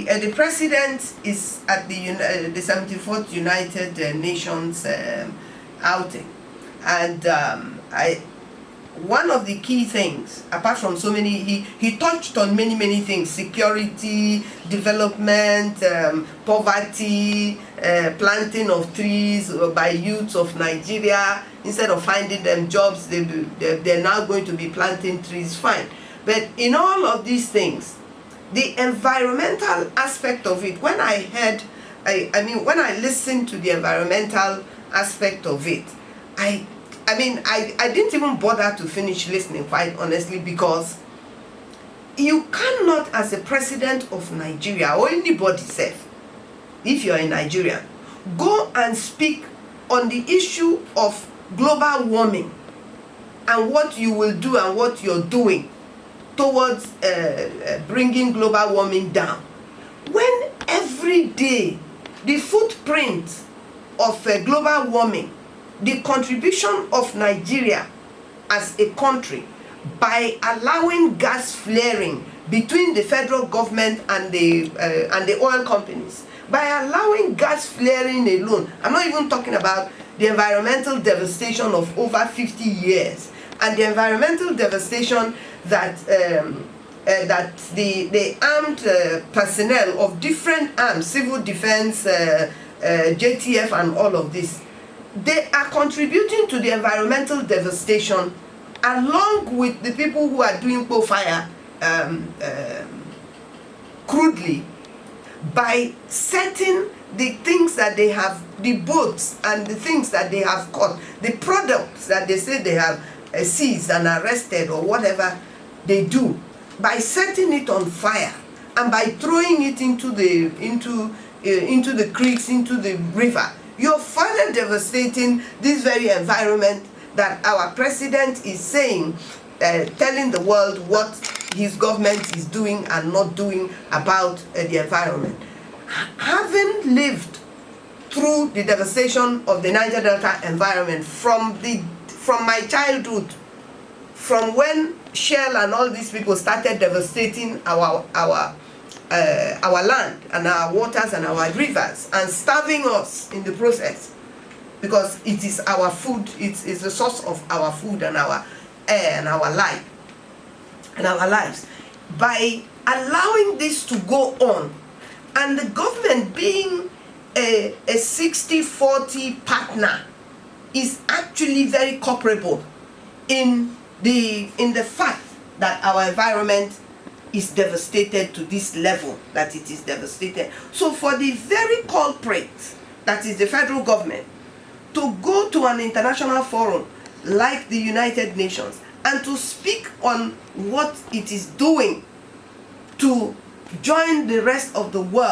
the president is at the 74th United Nations outing, and one of the key things, apart from so many, he touched on many things: security, development, poverty, planting of trees by youths of Nigeria. Instead of finding them jobs, they're now going to be planting trees. Fine. But in all of these things, the environmental aspect of it, when I heard, when I listened to the environmental aspect of it, I didn't even bother to finish listening, quite honestly, because you cannot, as a president of Nigeria, or anybody safe, if you're in Nigeria, go and speak on the issue of global warming and what you will do and what you're doing towards bringing global warming down, when every day the footprint of global warming, the contribution of Nigeria as a country by allowing gas flaring between the federal government and the oil companies, by allowing gas flaring alone, I'm not even talking about the environmental devastation of over 50 years and the environmental devastation that that the armed personnel of different arms, civil defense, JTF and all of this, they are contributing to the environmental devastation along with the people who are doing fire crudely, by setting the things that they have, the boats and the things that they have caught, the products that they say they have seized and arrested or whatever they do, by setting it on fire and by throwing it into the creeks, into the river. You're further devastating this very environment that our president is saying, telling the world what his government is doing and not doing about the environment. Having lived through the devastation of the Niger Delta environment from my childhood, from when Shell and all these people started devastating our land and our waters and our rivers and starving us in the process, because it is our food, it is the source of our food and our air and our life and our lives. By allowing this to go on, and the government being a 60-40 partner, is actually very culpable in the fact that our environment is devastated to this level that it is devastated. So for the very culprit, that is the federal government, to go to an international forum like the United Nations and to speak on what it is doing to join the rest of the world